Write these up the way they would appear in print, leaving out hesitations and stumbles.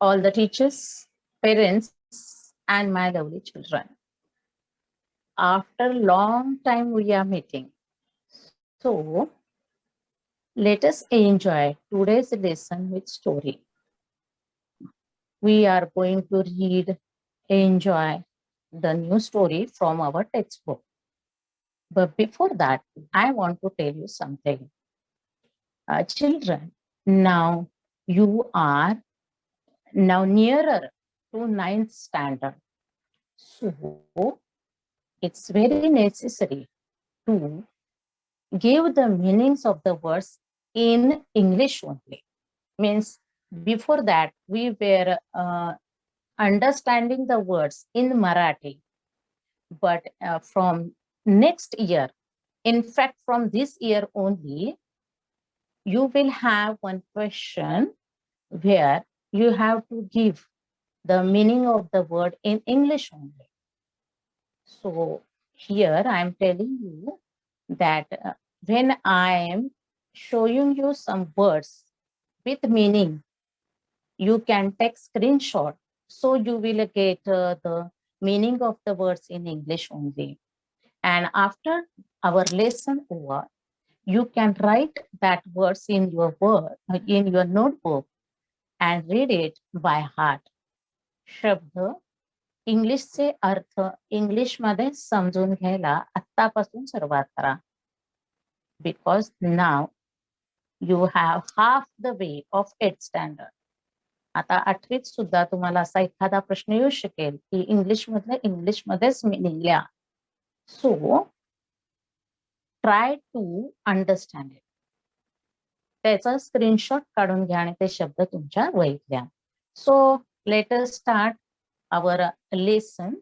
all the teachers, parents, and my lovely children. After long time we are meeting. So let us enjoy today's lesson with story. We are going to read, enjoy the new story from our textbook. But before that, I want to tell you something. Children, now you are now nearer to ninth standard. So it's very necessary to give the meanings of the words in English only. Means before that we were understanding the words in Marathi, but from next year, in fact from this year only, you will have one question where you have to give the meaning of the word in English only. So here I am telling you that when I am showing you some words with meaning, you can take screenshot. So you will get the meaning of the words in English only. And after our lesson over, you can write that words in in your notebook and read it by heart. शब्द इंग्लिशचे अर्थ English मध्ये समजून घ्यायला आतापासून सुरुवात करा. Because now you have half the way of 8th standard. आता 8वीत सुद्धा तुम्हाला असा एखादा प्रश्न येऊ शकेल की इंग्लिश मध्येच मिनिंग लिहा. So try to understand it. त्याचा स्क्रीनशॉट काढून घ्या आणि ते शब्द तुमच्या वहीत लिहा. So let us start our lesson.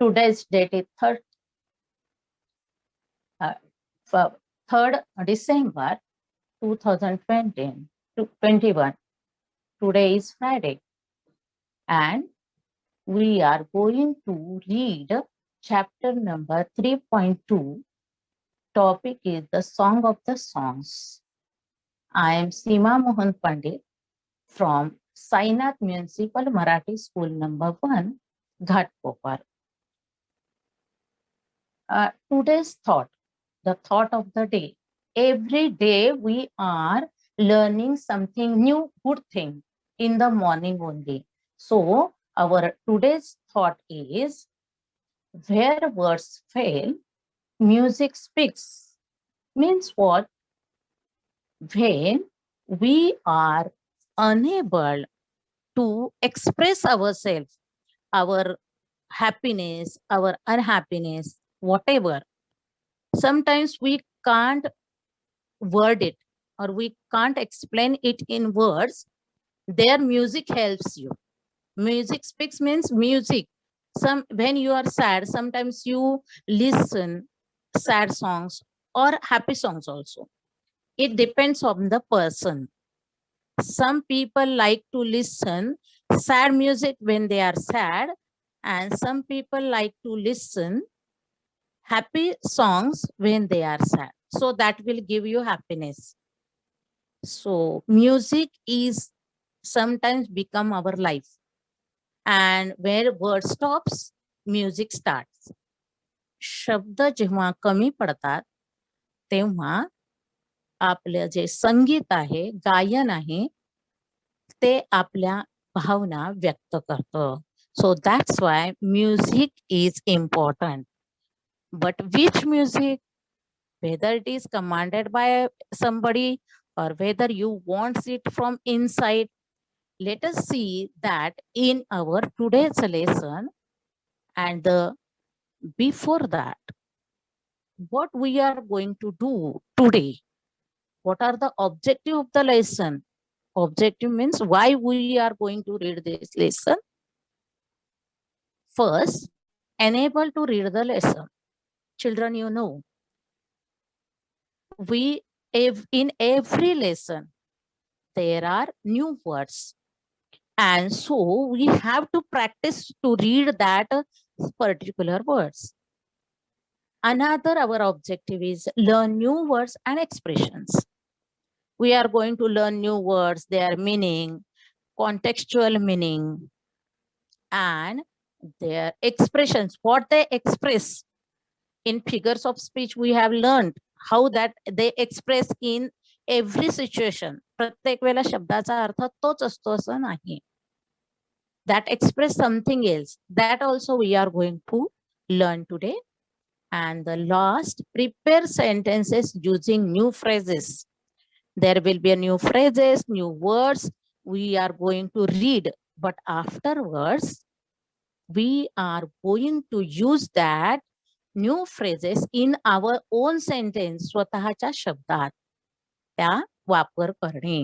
Today's date is 3rd December 2021. Today is Friday, and we are going to read chapter number 3.2. Topic is the Song of the Songs. I am Seema Mohan Pandit from Sainath Municipal Marathi School number 1, Ghatkopar. Today's thought, the thought of the day. Every day we are learning something new, good thing in the morning only. So our today's thought is, where words fail, music speaks. Means what? When we are unable to express ourselves, our happiness, our unhappiness, whatever, sometimes we can't word it or we can't explain it in words. Their music helps you. Music speaks means music. When you are sad, sometimes you listen sad songs or happy songs also. It depends on the person. Some people like to listen sad music when they are sad, and some people like to listen happy songs when they are sad. So that will give you happiness. So music is sometimes become our life, and where word stops, music starts. शब्द जेव्हा कमी पडतात तेव्हा आपलं जे संगीत आहे, गायन आहे, ते आपल्या भावना व्यक्त करतं. So that's why music is important. But which music? Whether it is commanded by somebody or whether you want it from inside, let us see that in our today's lesson. And before that, what we are going to do today, what are the objective of the lesson? Objective means why we are going to read this lesson. First, enable to read the lesson. Children, you know, in every lesson, there are new words. And so we have to practice to read that particular words. Another, our objective is learn new words and expressions. We are going to learn new words, their meaning, contextual meaning, and their expressions, what they express in figures of speech. We have learned how that they express in every situation. प्रत्येक वेळेला शब्दाचा अर्थ तोच असतो असं नाही. That express something else. That also we are going to learn today. And the last, prepare sentences using new phrases. There will be a new phrases, new words we are going to read, but afterwards we are going to use that new phrases in our own sentence. स्वतःच्या शब्दात त्या वापर करणे.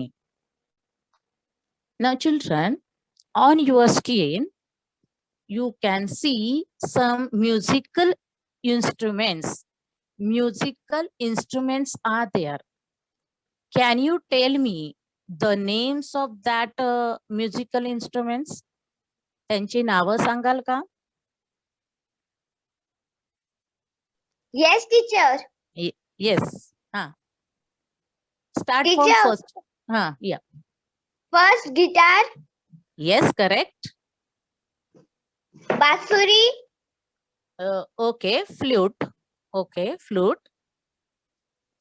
Now children, on your screen you can see some musical instruments. Musical instruments are there. Can you tell me the names of that musical instruments? त्यांची नावं सांगाल का? Yes, teacher. Yes. Start Teacher. from first. Yeah. First, guitar. Yes, correct. Bansuri. Okay, flute. Okay, flute.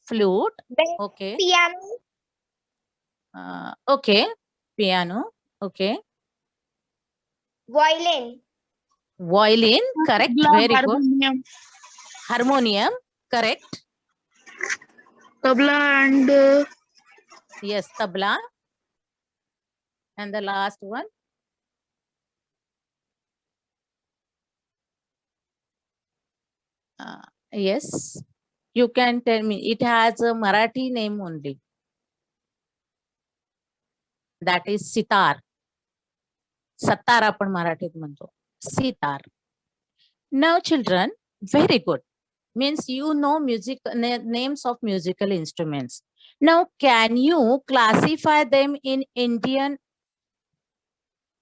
Flute. Okay. Piano. Okay, piano. Okay. Violin. Violin, correct. Very good. Harmonium, correct. Tabla and Yes, tabla. And the last one. Yes, you can tell me. It has a Marathi name only. That is sitar. Satar आपण मराठीत म्हणतो. Sitar. Now children, very good. Means you know music names of musical instruments. Now can you classify them in Indian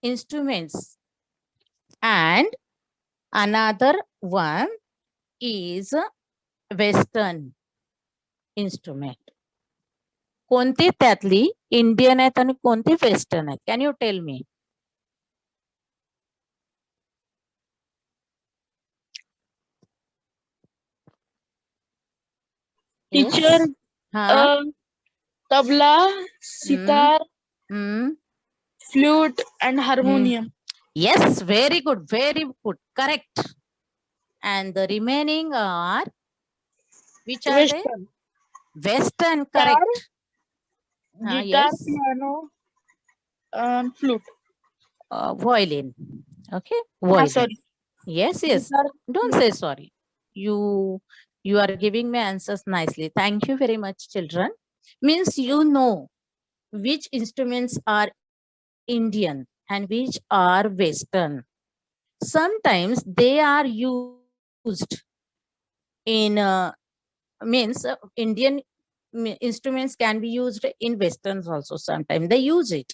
instruments? And another one is Western instrument. कोणती त्यातली Indian आहेत आणि कोणती western आहेत? Can you tell me? teacher, tabla, sitar, flute, and harmonium. Yes, very good, correct. And the remaining are, which are they? Western, correct. Guitar, Yes. piano, and flute. Violin. Okay, violin. Sorry. Yes. Guitar, Don't say sorry. You are giving me answers nicely. Thank you very much, children. Means you know which instruments are Indian and which are Western. Sometimes they are used in Indian instruments can be used in Westerns also. Sometimes they use it.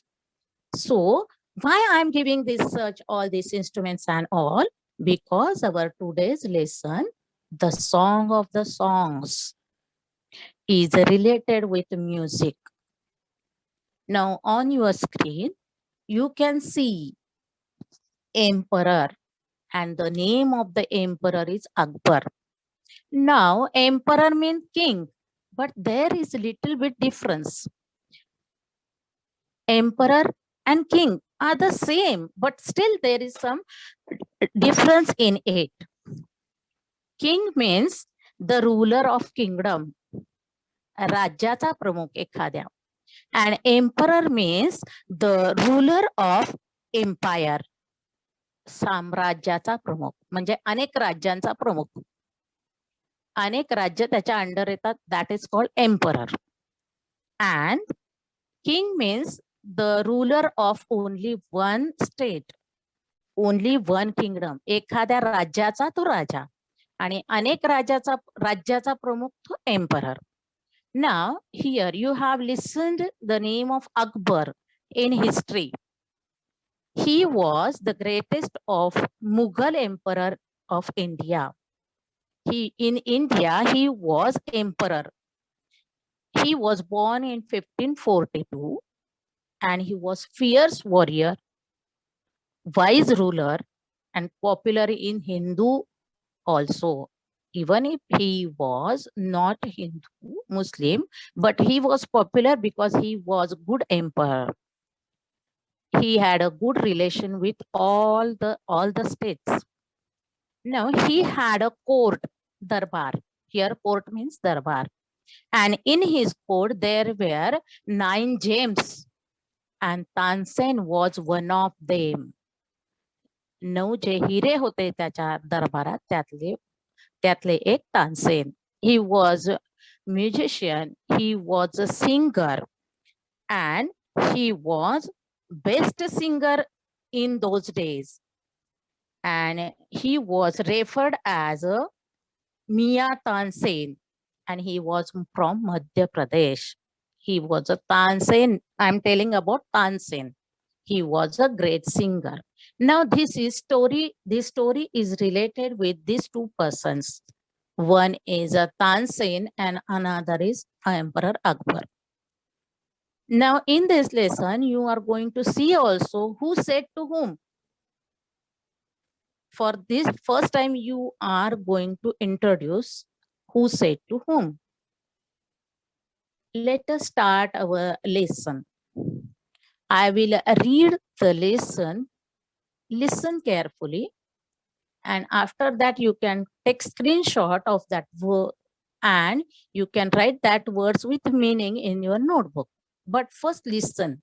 So why I'm giving this search all these instruments and all? Because our today's lesson, the song of the songs, is related with music. Now on your screen, you can see emperor, and the name of the emperor is Akbar. Now emperor means king, but there is a little bit difference. Emperor and king are the same, but still there is some difference in it. King means the ruler of kingdom, राज्याचा प्रमुख एखाद्या. And emperor means the ruler of empire, साम्राज्याचा प्रमुख म्हणजे अनेक राज्यांचा प्रमुख. अनेक राज्य त्याच्या अंडर येतात. That is called emperor. And king means the ruler of only one state, only one kingdom. एखाद्या राज्याचा तो राजा आणि अनेक राज्याचा प्रमुख तो emperor. Now here you have listened the name of Akbar in history. He was the greatest of Mughal emperor of India. In India he was emperor. He was born in 1542 and he was fierce warrior, wise ruler, and popular in Hindu also. Even if he was not Hindu, Muslim, but he was popular because he was good emperor. He had a good relation with all the states. Now he had a court, darbar. Here court means darbar. And in his court there were 9 gems and Tansen was one of them. 9 जे हिरे होते त्याच्या दरबारात त्यातले एक Tansen. He was a musician, he was a singer, and he was best singer in those days. And he was referred as a Mia Tansen, and he was from Madhya Pradesh. He was a Tansen. I'm telling about Tansen. He was a great singer. Now this story is related with these 2 persons. One is a Tansen and another is Emperor Akbar. Now in this lesson, you are going to see also who said to whom. For this first time, you are going to introduce who said to whom. Let us start our lesson. I will read the lesson. Listen carefully. And after that, you can take screenshot of that word and you can write that words with meaning in your notebook. But first listen.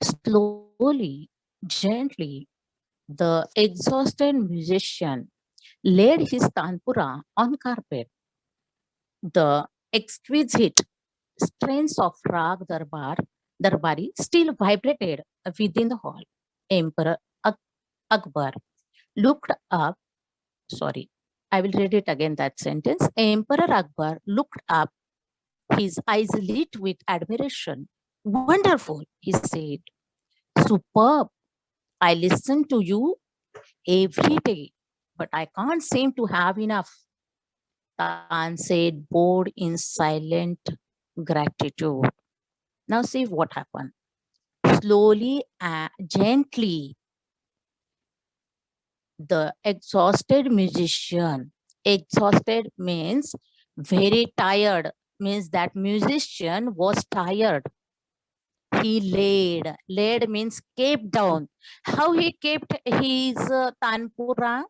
Slowly, gently, the exhausted musician laid his tanpura on carpet. The exquisite strains of Rag Darbari still vibrated within the hall. Emperor Akbar looked up. Sorry, I will read it again, that sentence. Emperor Akbar looked up, his eyes lit with admiration. Wonderful, he said. Superb. I listen to you every day, but I can't seem to have enough. Tan said, bored in silent gratitude. Now see what happened. Slowly and gently, the exhausted musician, exhausted means very tired, means that musician was tired. He laid means kept down. How he kept his tanpura?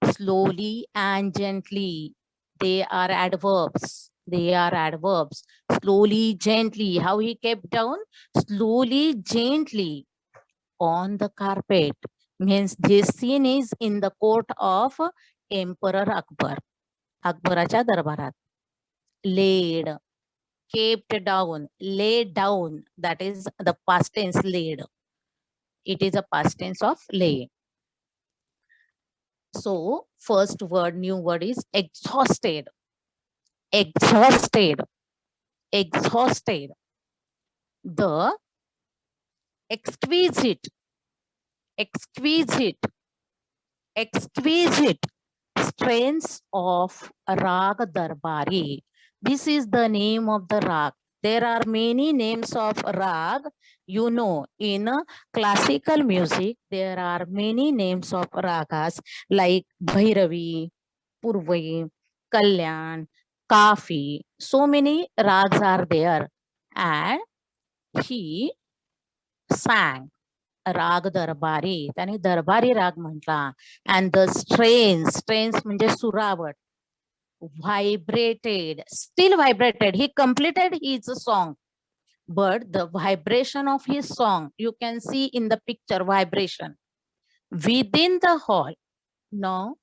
Slowly and gently. They are adverbs. They are adverbs. Slowly, gently. How he kept down? Slowly, gently on the carpet. Means this scene is in the court of Emperor Akbar. Akbaraच्या दरबारात. Laid, kept down, laid down. That is the past tense laid. It is a past tense of lay. So first word, new word is exhausted. Exhausted. Exhausted. The exquisite strains of Rag Darbari. This is the name of the Rag. There are many names of Rag. You know, in classical music, there are many names of ragas like Bhairavi, Purvi, Kalyan, Kafi. So many rags are there. And he sang राग दरबारी, त्याने दरबारी राग म्हटला. And the strains म्हणजे सुरावट, vibrated, still vibrated. He completed his song, but the vibration of his song, you can see in the picture, vibration within the hall. Now,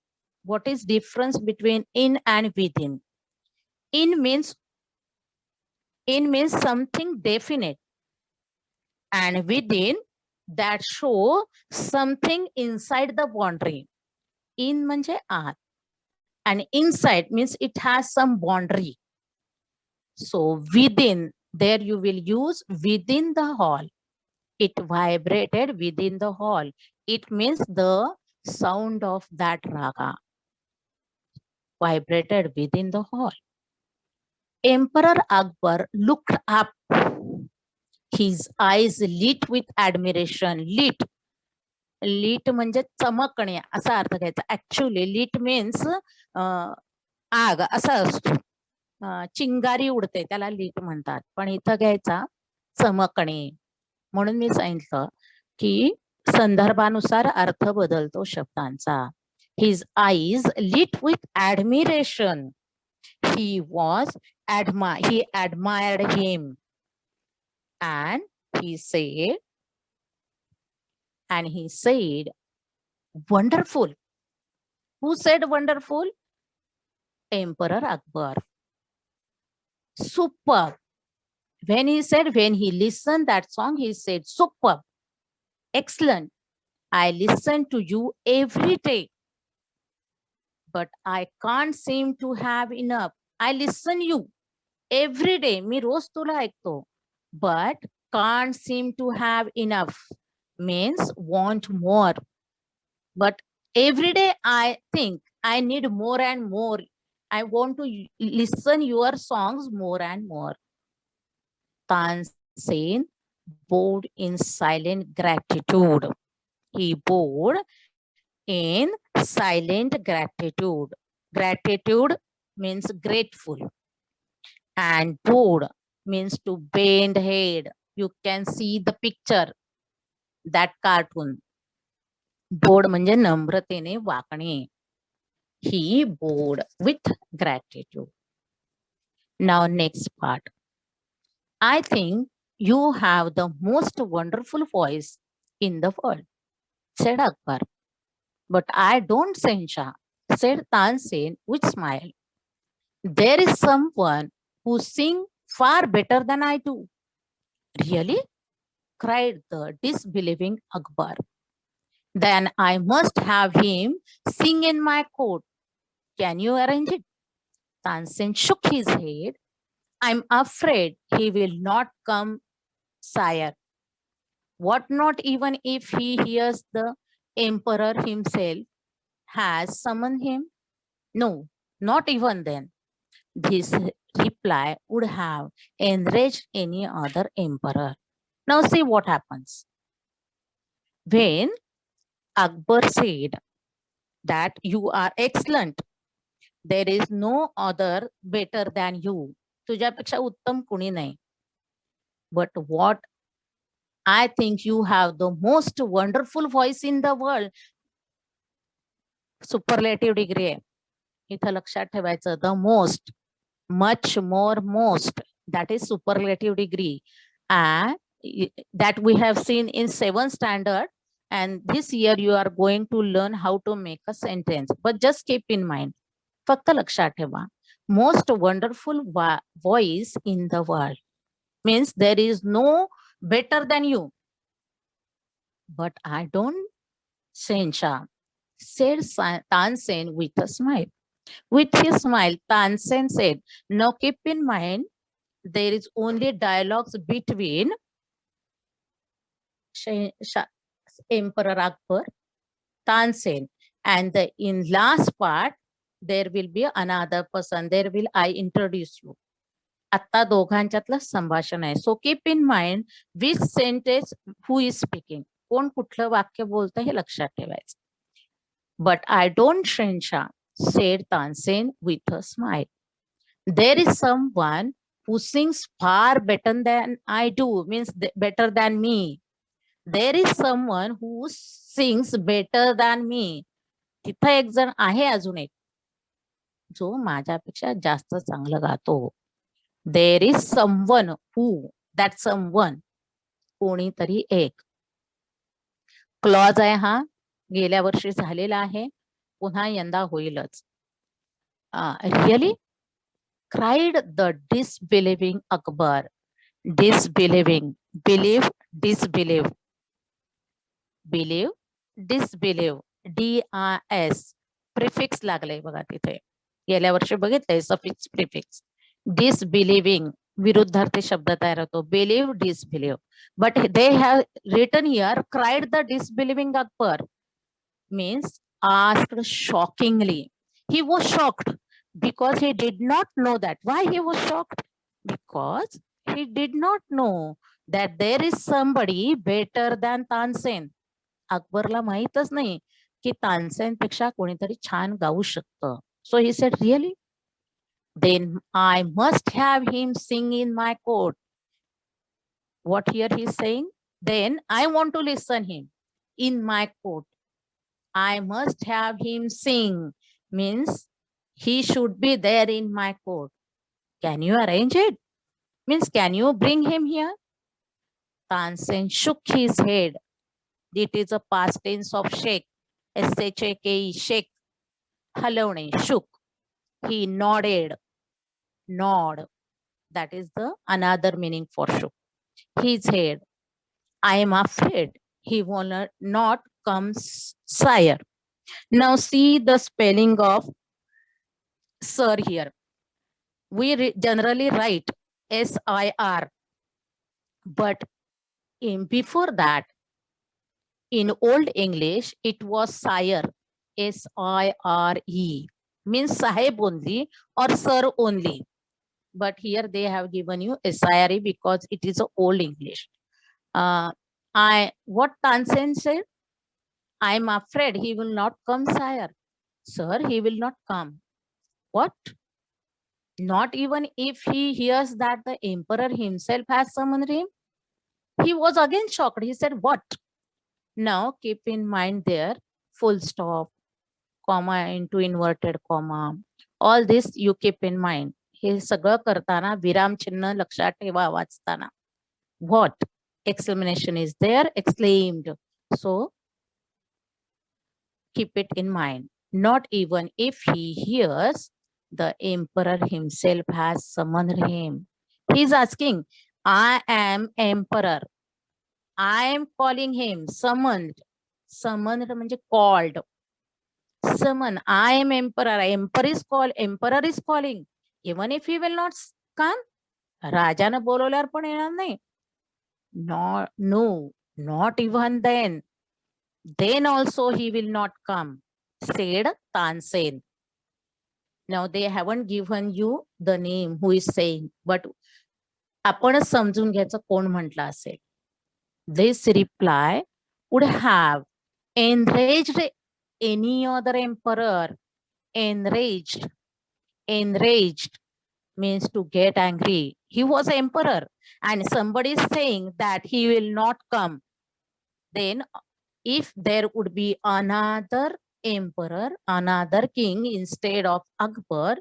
what is difference between in and within? In means something definite, and within that show something inside the boundary. In म्हणजे आत, and inside means it has some boundary. So within, there you will use within the hall. It vibrated within the hall. It means the sound of that raga vibrated within the hall. Emperor Akbar looked up. His eyes lit with admiration. Lit. lit म्हणजे चमकणे असा अर्थ घ्यायचा. Actually lit means आग असा असतो. चिंगारी उडते त्याला लीट म्हणतात. पण इथं घ्यायचा चमकणे. म्हणून मी सांगितलं की संदर्भानुसार अर्थ बदलतो शब्दांचा. His eyes lit with admiration. He admired him. And he said, wonderful. Who said wonderful? Emperor Akbar. Superb. When he listened that song, he said, superb. Excellent. I listen to you every day. But I can't seem to have enough. I listen you every day. मी रोज तुला ऐकतो. But can't seem to have enough. Means want more. But every day I think I need more and more. I want to listen your songs more and more. Tansen bowed in silent gratitude. He bowed in silent gratitude. Gratitude means grateful. And bowed means to bend head. You can see the picture, that cartoon. Bowed म्हणजे नम्रतेने वाकणे. He bowed with gratitude. Now next part. I think you have the most wonderful voice in the world, said Akbar. But I don't, Shah, said Tansen with smile. There is someone who sings far better than I do. Really? Cried the disbelieving Akbar. Then I must have him sing in my court. Can you arrange it? Tansen shook his head. I'm afraid he will not come, sire. What not even if he hears the emperor himself has summoned him? No, not even then. This reply would have enraged any other emperor. Now see what happens. When Akbar said that you are excellent, there is no other better than you. तुझ्यापेक्षा उत्तम कुणी नाही. But what I think you have the most wonderful voice in the world. Superlative degree आहे. इथं लक्षात ठेवायचं. The most, much more, most. That is superlative degree. And that we have seen in 7th standard. And this year you are going to learn how to make a sentence. But just keep in mind. फक्त लक्षात ठेवा. Most wonderful voice in the world means there is no better than you. But I don't, Shah, said Tansen with a smile. With his smile, Tansen said, now keep in mind, there is only dialogues between Emperor Akbar, Tansen, and in last part, there will be another person. There will I introduce you. आता दोघांच्यातलं संभाषण आहे. So keep in mind which sentence who is speaking. कोण कुठलं वाक्य बोलतं हे लक्षात ठेवायचं. But I don't, Shah, said Tansen with a smile. There is someone who sings far better than I do, means better than me. There is someone who sings better than me. तिथं एक जण आहे अजून एक जो माझ्यापेक्षा जास्त चांगलं गातो. There is someone who, that someone, कोणीतरी एक. क्लॉज आहे हा, गेल्या वर्षी झालेला आहे, पुन्हा यंदा होईलच. Really? Cried the disbelieving Akbar. Disbelieving, believe, disbelieve. Believe, disbelieve, DRS prefix लागले बघा तिथे. गेल्या वर्षी बघितलंय सफिक्स प्रिफिक्स. Disbelieving विरुद्धार्थी शब्द तयार होतो. Believe, disbelieve. But they have written here, cried the disbelieving Akbar, means asked shockingly. He was shocked because he did not know that. Why he was shocked? Because he did not know that there is somebody better than Tansen. अकबरला माहीतच नाही की तानसेन पेक्षा कोणीतरी छान गाऊ शकतं. So he said, really? Then I must have him sing in my court. What here he is saying? Then I want to listen him in my court. I must have him sing means he should be there in my court. Can you arrange it? Means can you bring him here? Tansen shook his head. It is a past tense of shake. S-H-A-K-E, shake. हलवणे, shook. He nodded. Nod. That is the another meaning for shook. His head. I am afraid he will not come, sire. Now see the spelling of sir here. We generally write S-I-R. But before that, in Old English, it was sire. S-I-R-E. Means sahib only or sir only. But here they have given you S-I-R-E because it is a Old English. What Tansen said? I am afraid he will not come, sire. Sir, he will not come. What? Not even if he hears that the emperor himself has summoned him? He was again shocked. He said, what? Now keep in mind there, full stop, comma into inverted comma. All this you keep in mind. हे सगळं करताना विराम चिन्ह लक्षात ठेवा वाचताना. What? Exclamation is there, exclaimed. So keep it in mind. Not even if he hears the emperor himself has summoned him. He is asking, I am emperor. I am calling him, summoned. Summoned म्हणजे called. Summon, I am emperor. Emperor is calling. Even if he will not come, राजानं बोलवल्यावर पण येणार नाही. No, not even then. Then also he will not come, said Tansen. Now they haven't given you the name who is saying, but आपणच समजून घ्यायचं कोण म्हटलं असेल. This reply would have enraged any other emperor. Enraged means to get angry. He was emperor and somebody is saying that he will not come. Then if there would be another emperor, another king instead of Akbar,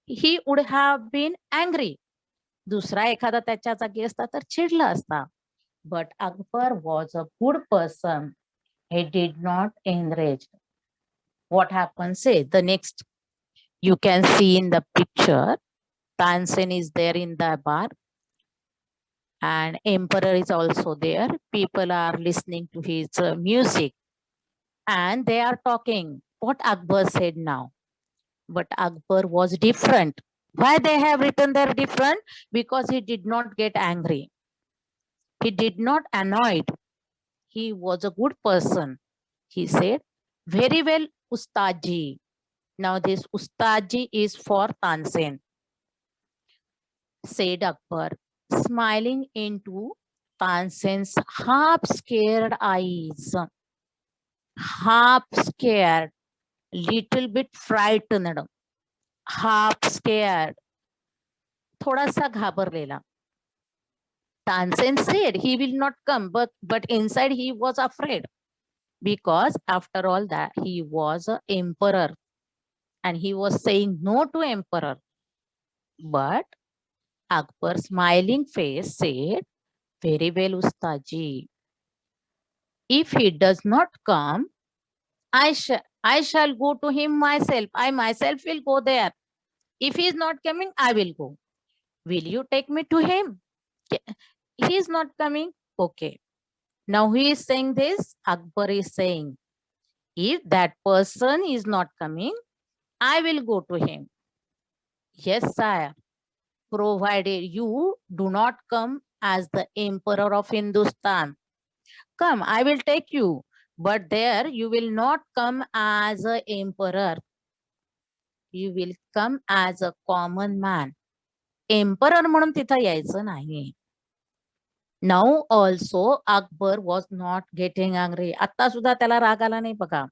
he would have been angry. दुसरा एखादा त्याच्या जागी असता तर चिडला असता. But Akbar was a good person. He did not enrage. What happened? Say the next. You can see in the picture, Tansen is there in the bar and emperor is also there. People are listening to his music and they are talking what Akbar said now. But Akbar was different. Why they have written there different? Because he did not get angry. He did not annoyed. He was a good person. He said, very well, Ustadji. Now this Ustadji is for Tansen, said Akbar, smiling into Tansen's half-scared eyes. Half-scared, little bit frightened, half-scared, थोडासा घाबरलेला. Tansen said he will not come, but inside he was afraid because after all that he was an emperor and he was saying no to emperor. But Akbar's smiling face said, very well, Ustadji. If he does not come, I shall go to him myself. I myself will go there. If he is not coming, I will go. Will you take me to him? He is not coming. Okay. Now he is saying this. Akbar is saying, if that person is not coming, I will go to him. Yes, sire. Provided you do not come as the emperor of Hindustan. Come, I will take you. But there you will not come as an emperor. You will come as a common man. Emperor म्हणून तिथं यायचं नाही. Now also Akbar was not getting angry. आता सुद्धा त्याला राग आला नाही बघा.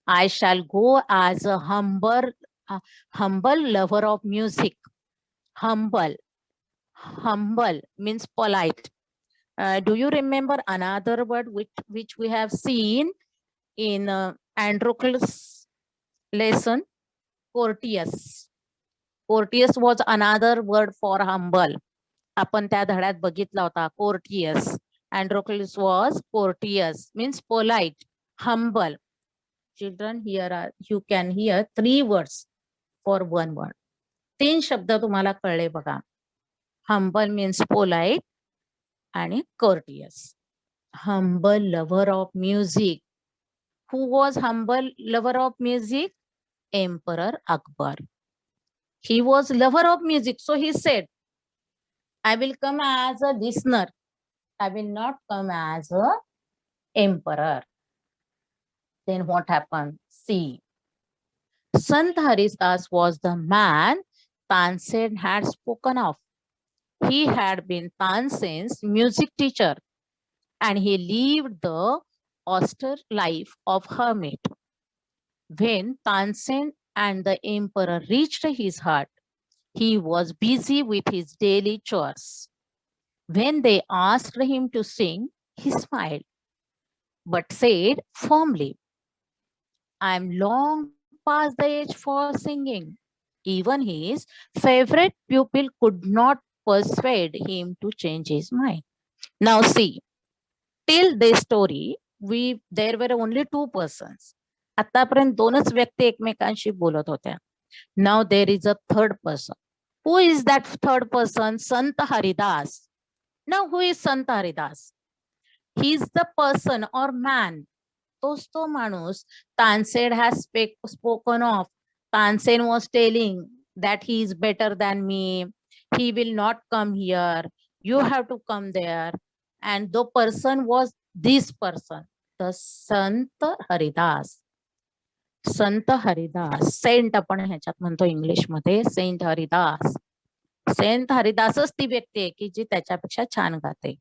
I shall go as a humble lover of music. Humble means polite. Do you remember another word which we have seen in Androcles lesson? Courteous. Courteous was another word for humble. आपण त्या धड्यात बघितला होता. Courteous. Androcles was courteous means polite, humble. Children, you can hear 3 words for 1 word. 3 शब्द तुम्हाला कळले बघा. Humble means polite आणि courteous. Humble lover of music. Who was humble lover of music? Emperor Akbar. He was lover of music. So he said, I will come as a listener. I will not come as a emperor. Then what happened? See. Sant Haridas was the man Tansen had spoken of. He had been Tansen's music teacher and he lived the austere life of hermit. When Tansen and the emperor reached his hut, he was busy with his daily chores. When they asked him to sing, he smiled, but said firmly, I am long past the age for singing. Even his favorite pupil could not persuade him to change his mind. Now see, till this story, there were only 2 persons. आतापर्यंत 2च व्यक्ती एकमेकांशी बोलत होत्या. Now there is a 3rd person. Who is that 3rd person? Sant Haridas. Now who is Sant Haridas? He is the person or man. तोच तो माणूस Tansen has spoken of. Tansen was telling that he is better than me. He will not come here. You have to come there. And the person was this person, the Sant Haridas. Sant Haridas. Saint आपण ह्याच्यात म्हणतो English मध्ये Saint Haridas. Saint हरिदासच ती व्यक्ती आहे की जी त्याच्यापेक्षा छान गाते.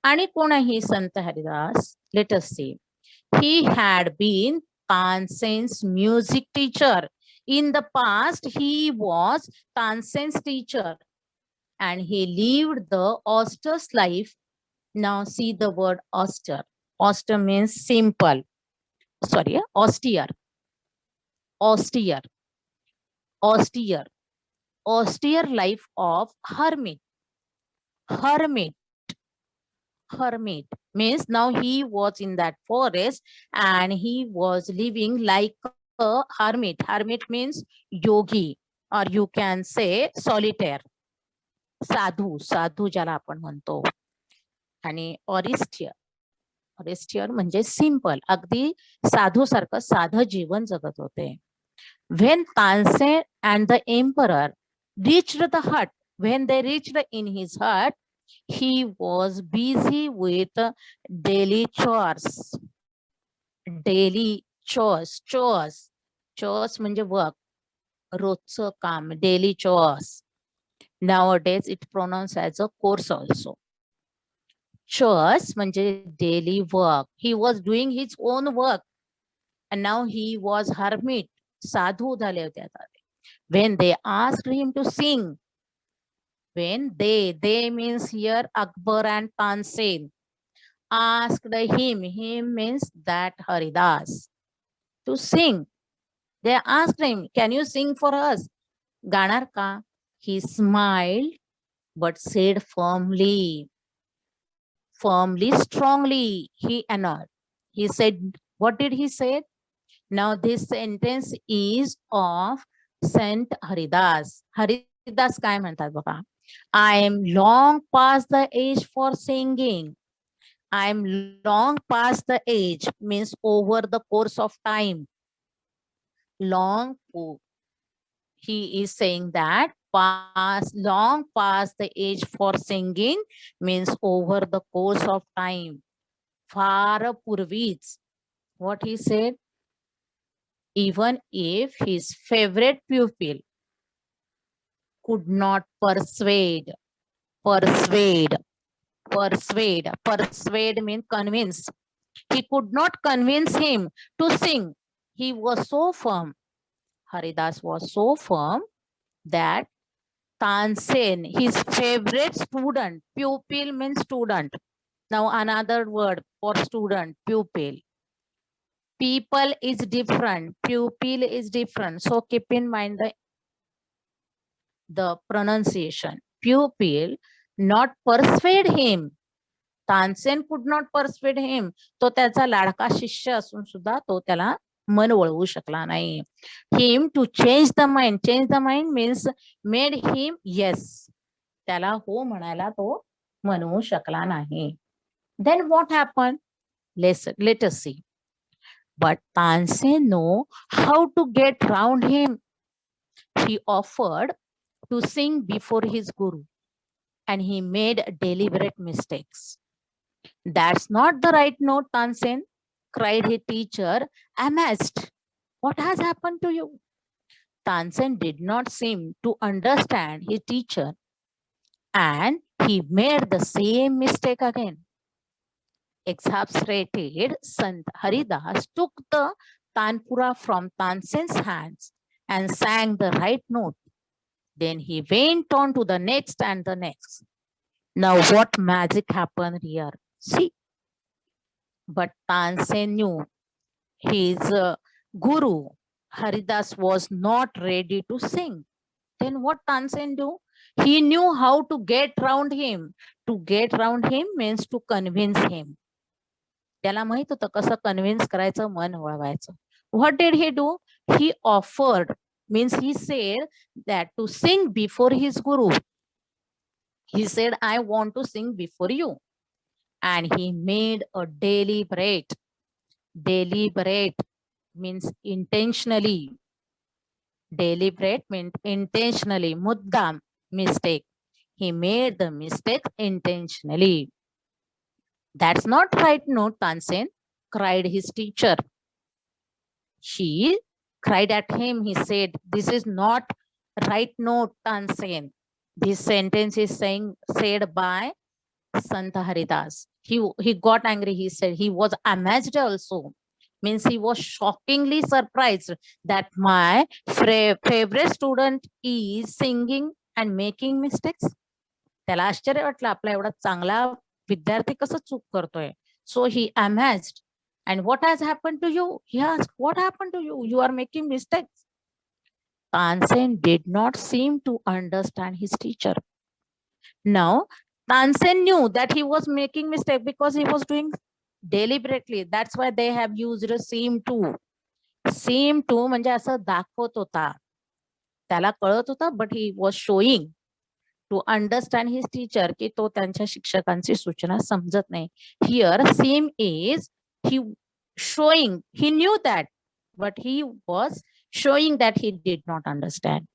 आणि कोण आहे ही Sant Haridas? Let us see. He had been Tansen's music teacher. In the past, he was Tansen's teacher and he lived the austere life. Now see the word austere. Austere means simple. Sorry, austere. Austere. Austere. Austere life of hermit. Hermit. Hermit means now he was in that forest and he was living like a hermit. Hermit means yogi or you can say solitaire. साधू. साधू ज्याला आपण म्हणतो. आणि ऑरिस्टियर. ऑरिस्टियर म्हणजे simple. अगदी साधू सारखं साधं जीवन जगत होते. When Tansen and the emperor reached the hut, when they reached in his hut, he was busy with daily chores. Daily chores. Chores. Chores म्हणजे work. रोजचं काम. Daily chores. Nowadays it pronounced as a course also. Chores म्हणजे daily work. He was doing his own work. And now he was hermit. साधू झाले होते आता. When they asked him to sing, when they means here Akbar and Tansen asked him means that Haridas to sing. They asked him, can you sing for us? गाणार का? He smiled but said firmly, strongly. He annoyed. He said, what did he say? Now this sentence is of Saint Haridas. Haridas काय म्हणतात बघा. I am long past the age for singing. I am long past the age means over the course of time. Long, he is saying that long past the age for singing means over the course of time. फार पूर्वीच. What he said? even if his favorite pupil could not persuade. Persuade means convince. He could not convince him to sing. He was so firm. Haridas was so firm that Tansen, his favorite student, pupil means student. Now another word for student, pupil. People is different, pupil is different. So keep in mind the pronunciation. Pupil not persuade him. Tansen could not परस्वेड him. तो त्याचा लाडका शिष्य असून सुद्धा तो त्याला मन वळवू शकला नाही. Him to change the mind. Change the mind means made him yes. त्याला हो म्हणायला तो म्हणवू शकला नाही. Then what happen? Let us see. But Tansen know how to get round him. He offered to sing before his guru and he made deliberate mistakes. That's not the right note, Tansen, cried his teacher, amazed. What has happened to you? Tansen did not seem to understand his teacher and he made the same mistake again. Exasperated, Sant Haridas took the Tanpura from Tansen's hands and sang the right note. Then he went on to the next and the next. Now what magic happened here? See, but Tansen knew his guru Haridas was not ready to sing. Then what Tansen do? He knew how to get round him. To get round him means to convince him. त्याला माहित होतं कसं convince करायचं, मन वळवायचं. What did he do? He offered, means he said that to sing before his guru. He said, I want to sing before you. And he made a deliberate means intentionally. Deliberate means intentionally, muddam, mistake. He made the mistake intentionally. That's not right note, Tansen, cried his teacher. She cried at him. He said, this is not right note, Tansen. This sentence is said by Sant Haridas. He got angry. He said he was amazed also. Means he was shockingly surprised that my favorite student is singing and making mistakes. त्याला आश्चर्य वाटलं, आपला एवढा चांगला विद्यार्थी कसं चूक करतोय. So he amazed. And what has happened to you? He asked, what happened to you? You are making mistakes. Tansen did not seem to understand his teacher. Now, Tansen knew that he was making mistake because he was doing deliberately. That's why they have used seem to. Seem to म्हणजे असं दाखवत होता. त्याला कळत होता, but he was showing to understand his teacher की तो त्यांच्या शिक्षकांची सूचना समजत नाही. Here seem is he showing, he knew that, but he was showing that he did not understand.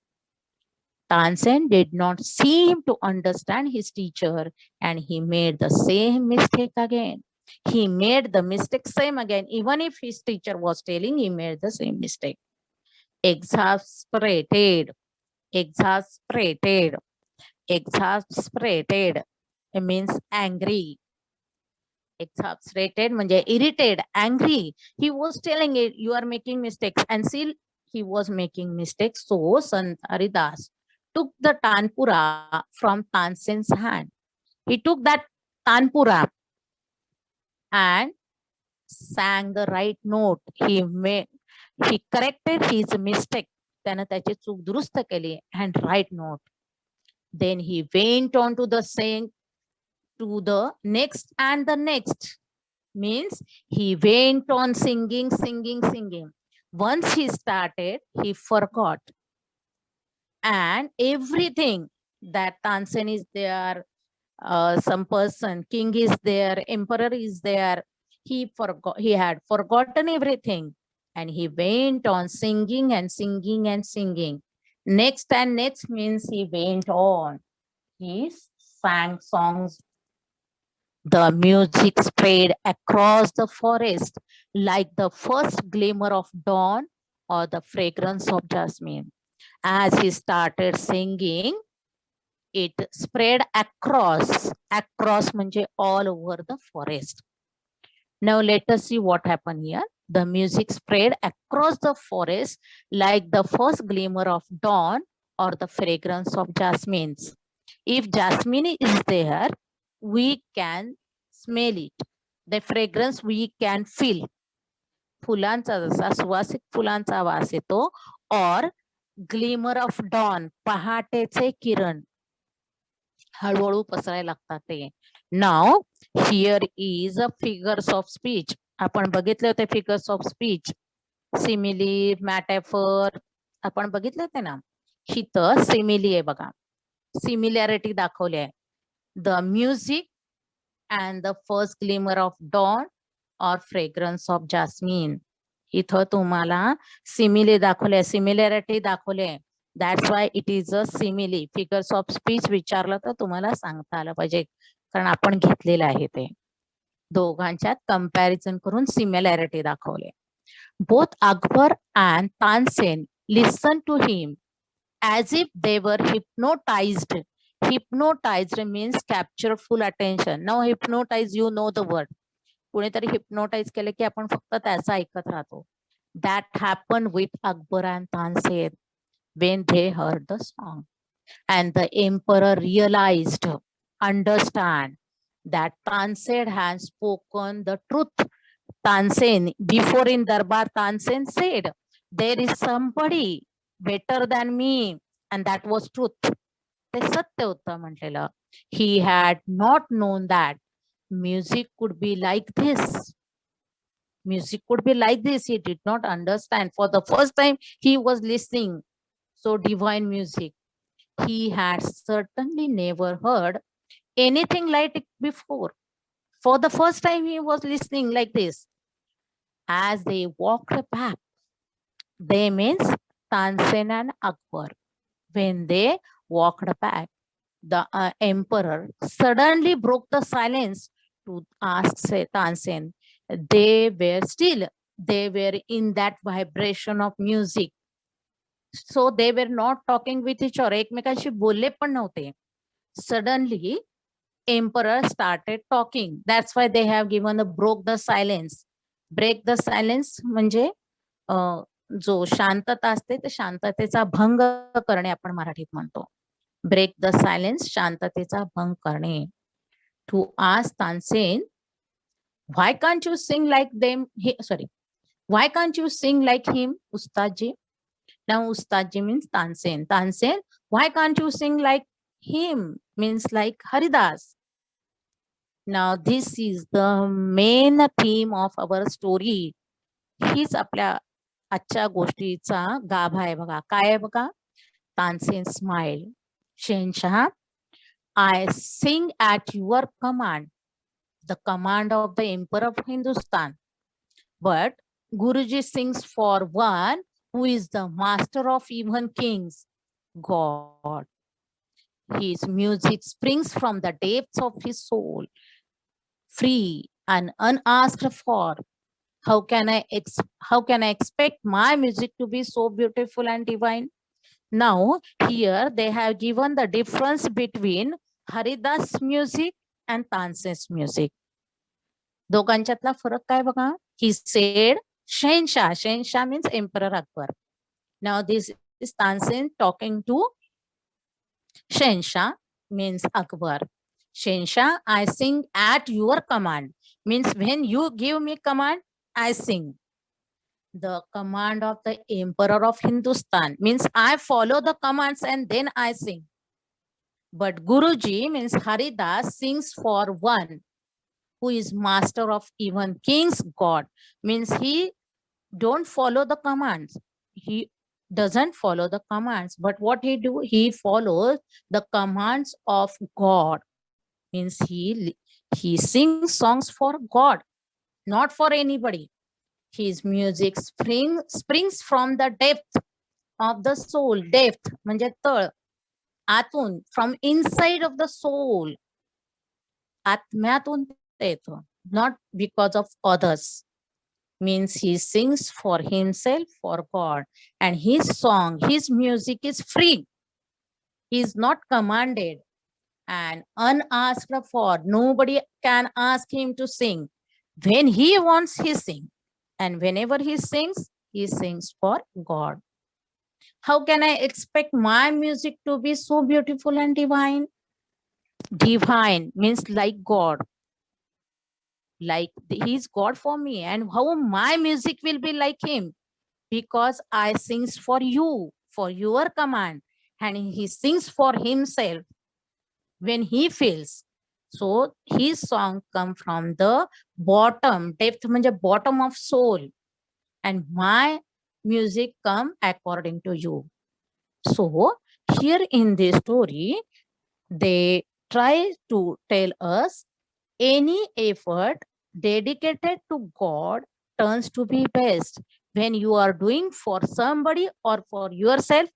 Tansen did not seem to understand his teacher and he made the same mistake again. He made the mistake same again. Even if his teacher was telling, he made the same mistake. Exasperated. It means angry. Exasperated म्हणजे irritated, angry. He was telling it, you are making mistakes, and still he was making mistakes. So Sant Haridas took the Tanpura from Tansen's hand. He took that Tanpura and sang the right note. He corrected his mistake. त्यानं त्याची चूक दुरुस्त केली and right note. Then he went on to the saying to the next and the next. Means he went on singing. Once he started, he forgot. And everything that Tansen is there, some person, king is there, emperor is there, he had forgotten everything. And he went on singing. Next and next means he went on. He sang songs. The music spread across the forest like the first glimmer of dawn or the fragrance of jasmine. As he started singing, it spread across म्हणजे all over the forest. Now let us see what happened here. The music spread across the forest like the first glimmer of dawn or the fragrance of jasmines. If jasmine is there, we can smell it. The fragrance we can feel. फुलांचा जसा सुवासिक फुलांचा वास येतो और glimmer of don पहाटेचे किरण हळूहळू पसरायला लागतात ते. Now here is a figures of speech. आपण बघितले होते फिगर्स ऑफ स्पीच, सिमिली, मॅटेफर आपण बघितले होते ना. हिथं सिमिली आहे बघा, सिमिलॅरिटी दाखवली आहे. The music and the first glimmer of dawn और फ्रेग्रन्स ऑफ जास्मिन. इथं तुम्हाला सिमिली दाखवले, सिमिलॅरिटी दाखवले. That's why it is a simile. Figures of speech विचारलं तर तुम्हाला सांगता आलं पाहिजे, कारण आपण घेतलेलं आहे ते. दोघांच्यात कंपॅरिझन करून सिमिलॅरिटी दाखवले. Both Akbar and Tansen listen to him as if they were hypnotized. Hypnotized means capture full attention. Now hypnotize, you know the word. कुणीतरी hypnotize केले की आपण फक्त त्याचं ऐकत राहतो. That happened with Akbar and Tansen when they heard the song. And the emperor realized, understand that Tansen had spoken the truth. Tansen, before in Darbar, Tansen said, there is somebody better than me, and that was truth. ते सत्य होतं म्हटलेलं. He had not known that music could be like this. Music could be like this. He did not understand. For the first time, he was listening so divine music. He had certainly never heard anything like it before. For the first time, he was listening like this. As they walked back, they means Tansen and Akbar. When they walked back, the emperor suddenly broke the silence to ask Tansen. They were in that vibration of music. So they were not talking with each other. एकमेकांशी बोलले पण नव्हते. Suddenly, emperor started talking. That's why they have given the broke the silence. Break the silence म्हणजे जो शांतता असते ते शांततेचा भंग करणे आपण मराठीत म्हणतो. ब्रेक द सायलेन्स, शांततेचा भंग करणे. To ask Tansen, why can't you sing like them, why can't you sing like him Ustadji. Now Ustadji means Tansen. Tansen, why can't you sing like him means like Haridas. Now this is the main theme of our story. हीच आपल्या आजच्या गोष्टीचा गाभा आहे बघा. काय आहे बघा. तानसेन स्माइल. शहनशाह, I sing at your command, the command of the Emperor of Hindustan. But Guruji sings for one who is the master of even kings, God. His music springs from the depths of his soul, free and unasked for. How can I expect my music to be so beautiful and divine? Now, here they have given the difference between Haridas music and Tansen's music. दोघांच्यातला फरक काय बघा. He said, Shahenshah. Shahenshah means Emperor Akbar. Now this is Tansen talking to Shahenshah means Akbar. Shahenshah, I sing at your command. Means when you give me command, I sing. The command of the Emperor of Hindustan means I follow the commands and then I sing. But Guruji means Haridas sings for one who is master of even kings, God. Means he don't follow the commands. He doesn't follow the commands. But what he do? He follows the commands of God. Means he sings songs for God, not for anybody. His music springs from the depth of the soul. Depth म्हणजे तळ, आतून, from inside of the soul. आत्म्यातून येतो, not because of others. means he sings for himself, for God. And his song, his music is free. He is not commanded and unasked for. Nobody can ask him to sing. When he wants, he sings. And whenever he sings for God. How can I expect my music to be so beautiful and divine? Divine means like God. Like he's God for me. And how my music will be like him? Because I sings for you, for your command. And he sings for himself when he feels. So his song come from the bottom, depth म्हणजे bottom of soul. And my music come according to you. So here in this story, they try to tell us any effort dedicated to God turns to be best. When you are doing for somebody or for yourself,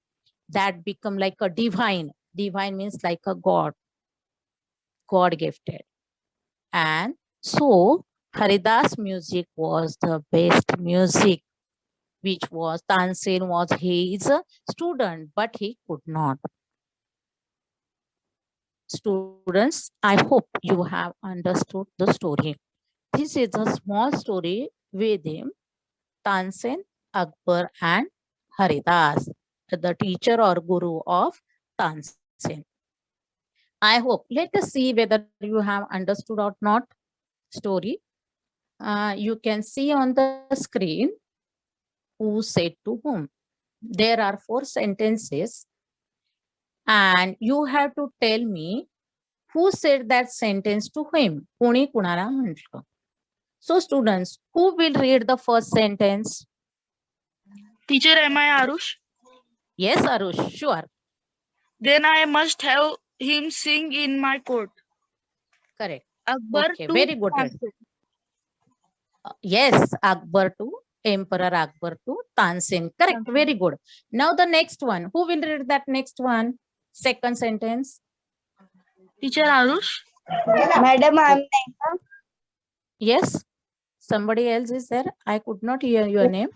that become like a divine. Divine means like a God, God gifted. And so Haridas music was the best music, which was Tansen was his student, but he could not. Students, I hope you have understood the story. This is a small story with him, Tansen, Akbar, and Haridas, the teacher or guru of Tansen. I hope. Let us see whether you have understood or not story. You can see on the screen who said to whom. There are 4 sentences, and you have to tell me who said that sentence to him. कोणी कुणाला म्हटलं. So students, who will read the first sentence? Teacher, am I Arush? Yes, Arush, sure. Then I must have him sing in my court. Correct. Akbar Okay, to very good. Tansen. Yes, Akbar to Emperor Akbar to Tansen. Correct, Tansen. very good. Now the next one. Who will read that next one? Second sentence. Teacher Arush? Madam, I'm Yes, somebody else is there. I could not hear your name.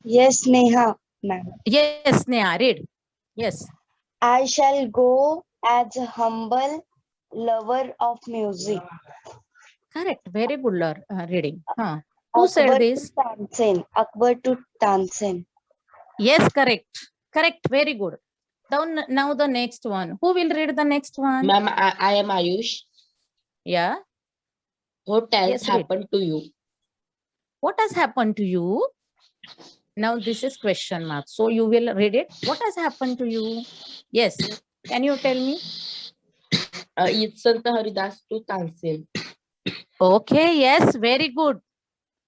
Yes, Neha, ma'am. Yes, Neha, read. Yes. I shall go as a humble lover of music. Correct. Very good reading. Who said Akbar this? to Tansen. Akbar to Tansen. Yes, correct. Correct. Very good. Now the next one. Who will read the next one? Ma'am, I am Ayush. Yeah. What else Yes, read. happened to you? What has happened to you? Now this is question mark. So you will read it. What has happened to you? Yes. Can you tell me? It's Sant Haridas to Tansen. Okay. Yes. Very good.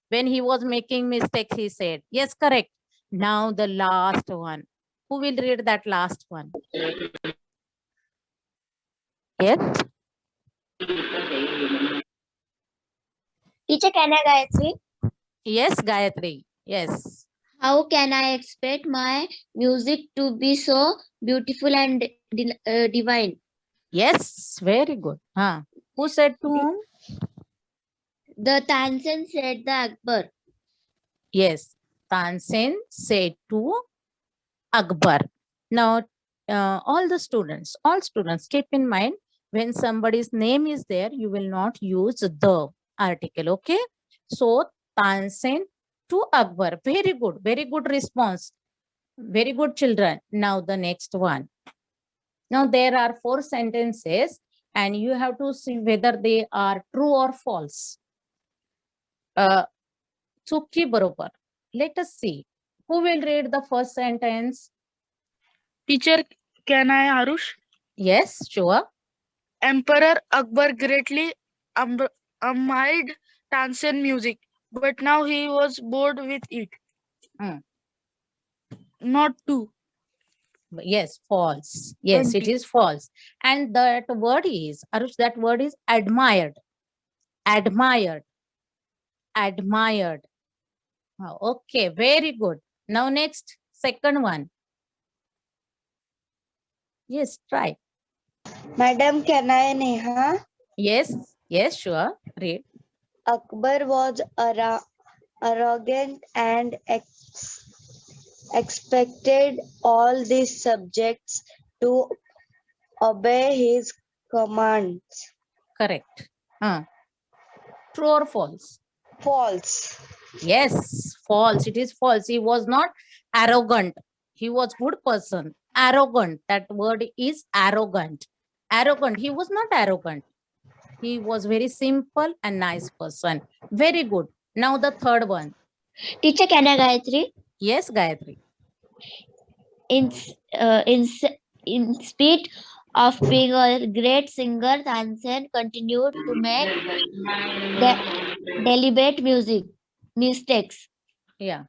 When he was making mistake, he said. Yes, correct. Now the last one. Who will read that last one? Yes. Teacher, can I Gayatri? Yes, Gayatri. Yes. How can I expect my music to be so beautiful and divine? Yes. Very good. Who said to whom? The Tansen said the Akbar. Yes. Tansen said to Akbar. Now, all students, keep in mind, when somebody's name is there, you will not use the article, okay? So, Tansen to Akbar. Very good response. Very good, children. Now, the next one. Now, there are 4 sentences, and you have to see whether they are true or false. Chukki barobar. Let us see. Who will read the first sentence? Teacher, can I Arush? Yes, sure. Emperor Akbar greatly admired Tansen music, but now he was bored with it. Not to. Yes, false. Yes, it 20. is false. And that word is, Arush, that word is admired. Admired. Admired. Okay, very good. Now next, second one. Yes, try. Madam, can I Neha? Yes, sure. Read. Akbar was arrogant and expected all these subjects to obey his commands. Correct. True or false? False. Yes, false. It is false. He was not arrogant. He was good person. Arrogant. That word is arrogant. Arrogant. He was not arrogant. He was very simple and nice person. Very good. Now the third one. Teacher, can I Gayatri? Yes, Gayatri. In spite of being a great singer, Tansen continued to make deliberate mistakes. Yeah.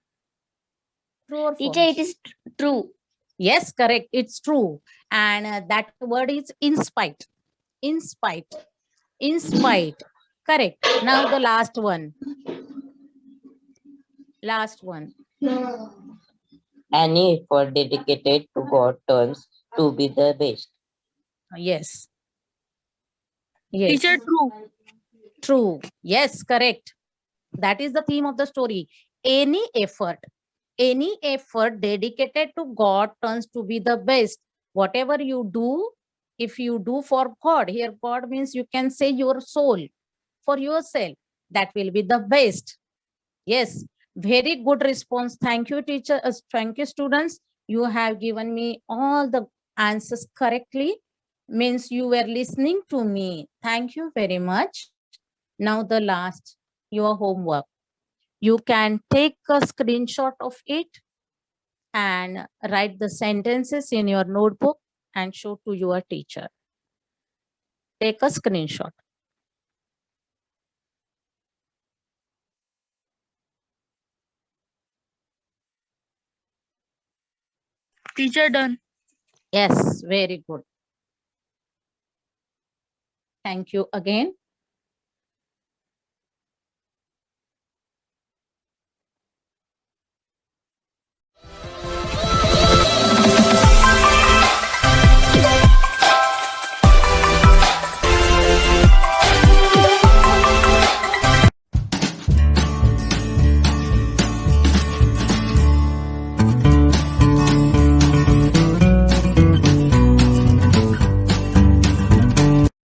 True or false? Teacher, it is true. Yes, correct. It's true. And that word is in spite. In spite. In spite. Correct. Now the last one. Last one. Any effort dedicated to God turns to be the best. Yes. Yes. Teacher, true. True. Yes, correct. That is the theme of the story. Any effort dedicated to God turns to be the best. Whatever you do, if you do for God, here God means you can say your soul for yourself, that will be the best. Yes, very good response. Thank you, teacher. Thank you, students. You have given me all the answers correctly. Means you were listening to me. Thank you very much. Now the last, your homework. You can take a screenshot of it and write the sentences in your notebook and show to your teacher. Take a screenshot. Teacher, done. Yes, very good. Thank you again.